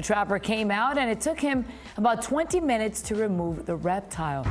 The trapper came out, and it took him about 20 minutes to remove the reptile.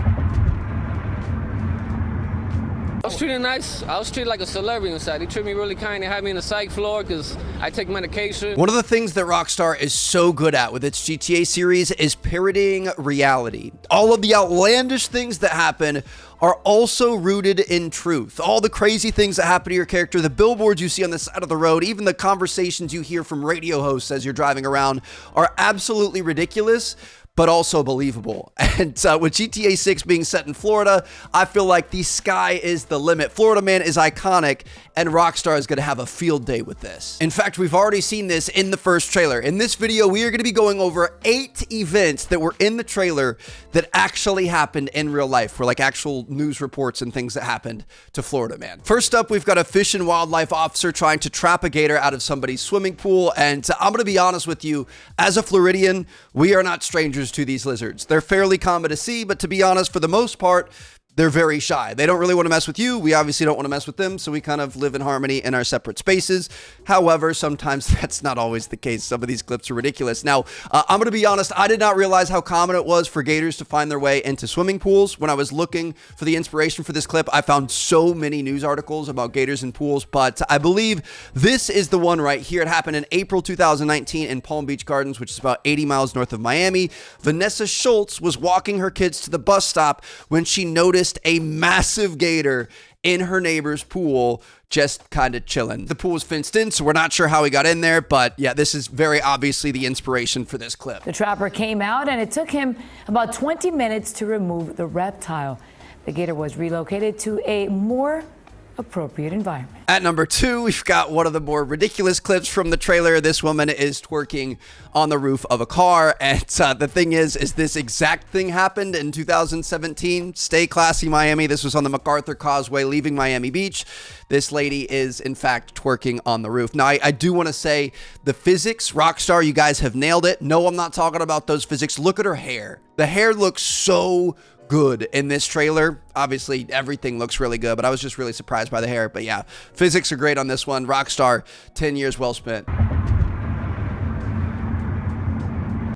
I was treated nice. I was treated like a celebrity inside. They treated me really kind. They had me in the psych floor because I take medication. One of the things that Rockstar is so good at with its GTA series is parodying reality. All of the outlandish things that happen are also rooted in truth. All the crazy things that happen to your character, the billboards you see on the side of the road, even the conversations you hear from radio hosts as you're driving around are absolutely ridiculous, but also believable. And with GTA 6 being set in Florida, I feel like the sky is the limit. Florida Man is iconic, and Rockstar is going to have a field day with this. In fact, we've already seen this in the first trailer. In this video, we are going to be going over 8 events that were in the trailer that actually happened in real life, for like actual news reports and things that happened to Florida Man. First up, we've got a fish and wildlife officer trying to trap a gator out of somebody's swimming pool. And I'm going to be honest with you, as a Floridian, we are not strangers to these lizards. They're fairly common to see, but to be honest, for the most part, they're very shy. They don't really want to mess with you. We obviously don't want to mess with them, so we kind of live in harmony in our separate spaces. However, sometimes that's not always the case. Some of these clips are ridiculous. Now, I'm going to be honest, I did not realize how common it was for gators to find their way into swimming pools. When I was looking for the inspiration for this clip, I found so many news articles about gators in pools, but I believe this is the one right here. It happened in April 2019 in Palm Beach Gardens, which is about 80 miles north of Miami. Vanessa Schultz was walking her kids to the bus stop when she noticed a massive gator in her neighbor's pool, just kind of chilling. The pool was fenced in, so we're not sure how he got in there, but yeah, this is very obviously the inspiration for this clip. The trapper came out, and it took him about 20 minutes to remove the reptile. The gator was relocated to a more appropriate environment. At number 2, we've got one of the more ridiculous clips from the trailer. This woman is twerking on the roof of a car, and the thing is this exact thing happened in 2017. Stay classy, Miami. This was on the MacArthur Causeway leaving Miami Beach. This lady is, in fact, twerking on the roof. Now, I do want to say the physics, Rockstar, you guys have nailed it. No, I'm not talking about those physics. Look at her hair. The hair looks so good in this trailer. Obviously, everything looks really good, but I was just really surprised by the hair. But yeah, physics are great on this one. Rockstar, 10 years well spent.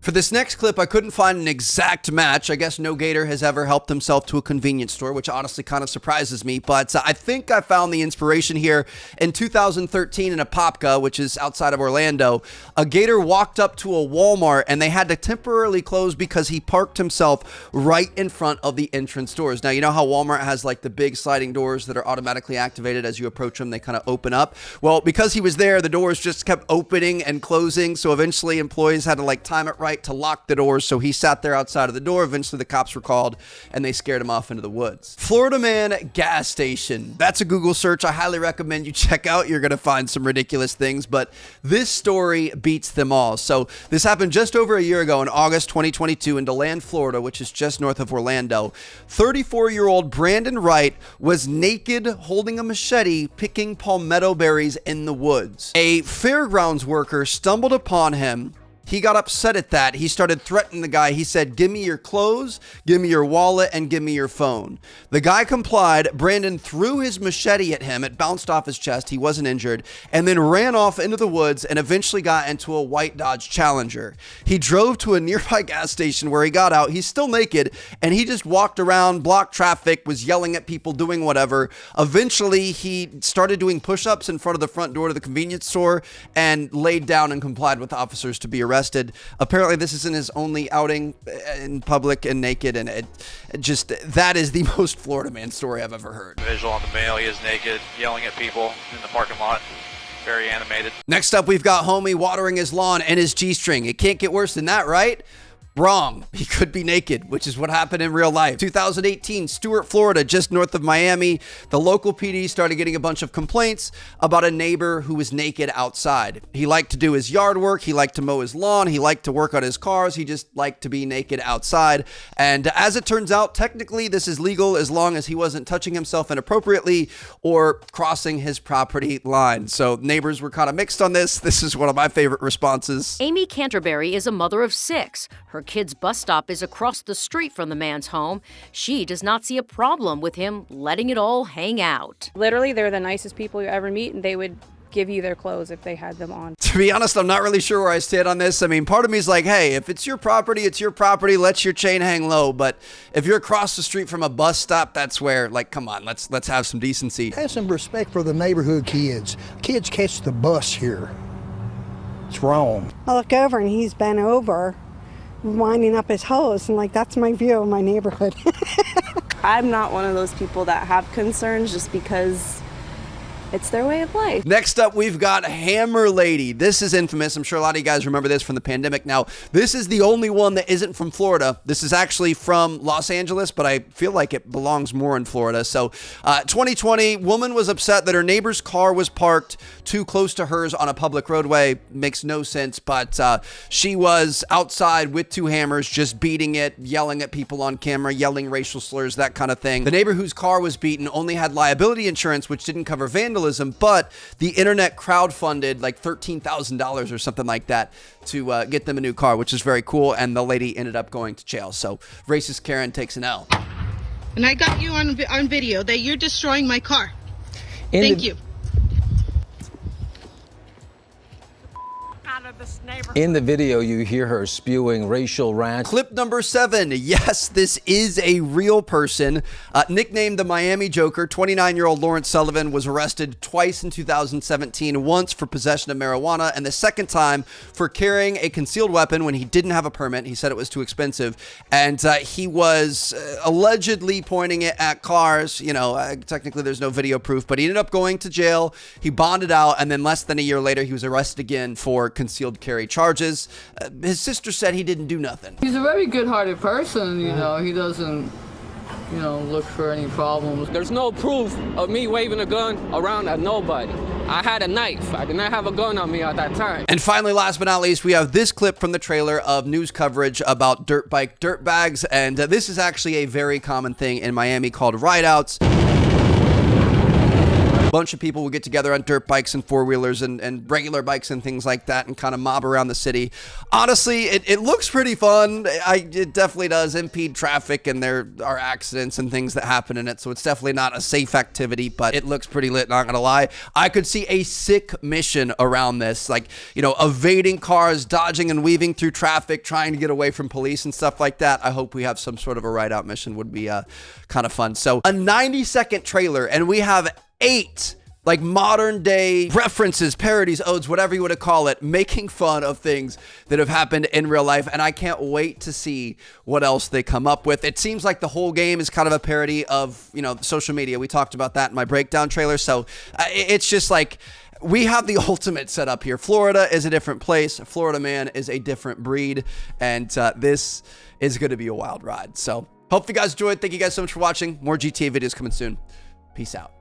For this next clip, I couldn't find an exact match. I guess no gator has ever helped himself to a convenience store, which honestly kind of surprises me. But I think I found the inspiration here. In 2013 in Apopka, which is outside of Orlando, a gator walked up to a Walmart and they had to temporarily close because he parked himself right in front of the entrance doors. Now, you know how Walmart has like the big sliding doors that are automatically activated as you approach them? They kind of open up. Well, because he was there, the doors just kept opening and closing. So eventually employees had to like time it right to lock the doors, so he sat there outside of the door. Eventually the cops were called and they scared him off into the woods. Florida Man gas station. That's a Google search I highly recommend you check out. You're gonna find some ridiculous things, but this story beats them all. So this happened just over a year ago in August 2022 in DeLand, Florida, which is just north of Orlando. 34-year-old Brandon Wright was naked holding a machete picking palmetto berries in the woods. A fairgrounds worker stumbled upon him. He got upset at that. He started threatening the guy. He said, "Give me your clothes, give me your wallet, and give me your phone." The guy complied. Brandon threw his machete at him. It bounced off his chest. He wasn't injured, and then ran off into the woods and eventually got into a white Dodge Challenger. He drove to a nearby gas station where he got out. He's still naked, and he just walked around, blocked traffic, was yelling at people, doing whatever. Eventually, he started doing push-ups in front of the front door to the convenience store and laid down and complied with officers to be arrested. Apparently, this isn't his only outing in public and naked, and it just, that is the most Florida Man story I've ever heard. Visual on the mail, he is naked, yelling at people in the parking lot. Very animated. Next up, we've got homie watering his lawn and his G-string. It can't get worse than that, right? Wrong. He could be naked, which is what happened in real life. 2018, Stuart, Florida, just north of Miami. The local PD started getting a bunch of complaints about a neighbor who was naked outside. He liked to do his yard work. He liked to mow his lawn. He liked to work on his cars. He just liked to be naked outside. And as it turns out, technically this is legal as long as he wasn't touching himself inappropriately or crossing his property line. So neighbors were kind of mixed on this. This is one of my favorite responses. Amy Canterbury is a mother of 6. Her kid's bus stop is across the street from the man's home. She does not see a problem with him letting it all hang out. Literally, they're the nicest people you ever meet, and they would give you their clothes if they had them on. To be honest, I'm not really sure where I stand on this. I mean, part of me is like, hey, if it's your property, it's your property. Let your chain hang low. But if you're across the street from a bus stop, that's where, like, come on, let's have some decency. Have some respect for the neighborhood kids. Kids catch the bus here. It's wrong. I look over and he's bent over, winding up his hose, and like, that's my view of my neighborhood. I'm not one of those people that have concerns just because it's their way of life. Next up, we've got Hammer Lady. This is infamous. I'm sure a lot of you guys remember this from the pandemic. Now, this is the only one that isn't from Florida. This is actually from Los Angeles, but I feel like it belongs more in Florida. So, 2020, woman was upset that her neighbor's car was parked too close to hers on a public roadway. Makes no sense, but she was outside with two hammers, just beating it, yelling at people on camera, yelling racial slurs, that kind of thing. The neighbor whose car was beaten only had liability insurance, which didn't cover vandalism, but the internet crowdfunded like $13,000 or something like that to get them a new car, which is very cool. And the lady ended up going to jail. So racist Karen takes an L. And I got you on video that you're destroying my car. Thank you. In the video, you hear her spewing racial rant. Clip number 7. Yes, this is a real person. Nicknamed the Miami Joker, 29-year-old Lawrence Sullivan was arrested twice in 2017, once for possession of marijuana and the second time for carrying a concealed weapon when he didn't have a permit. He said it was too expensive. And he was allegedly pointing it at cars. You know, technically there's no video proof, but he ended up going to jail. He bonded out, and then less than a year later, he was arrested again for concealed carry charges. His sister said he didn't do nothing. He's a very good-hearted person, you know. He doesn't, you know, look for any problems. There's no proof of me waving a gun around at nobody. I had a knife. I did not have a gun on me at that time. And finally, last but not least, we have this clip from the trailer of news coverage about dirt bike dirt bags. And this is actually a very common thing in Miami called Rideouts. Bunch of people would get together on dirt bikes and four-wheelers and regular bikes and things like that and kind of mob around the city. Honestly, it looks pretty fun. It definitely does impede traffic, and there are accidents and things that happen in it, so it's definitely not a safe activity, but it looks pretty lit, not gonna lie. I could see a sick mission around this, like, you know, evading cars, dodging and weaving through traffic, trying to get away from police and stuff like that. I hope we have some sort of a ride-out mission. Would be kind of fun. So a 90-second trailer, and we have 8 like modern day references, parodies, odes, whatever you want to call it, making fun of things that have happened in real life. And I can't wait to see what else they come up with. It seems like the whole game is kind of a parody of, you know, social media. We talked about that in my breakdown trailer. So it's just like, we have the ultimate setup here. Florida is a different place. Florida man is a different breed. And this is going to be a wild ride. So hope you guys enjoyed. Thank you guys so much for watching. More GTA videos coming soon. Peace out.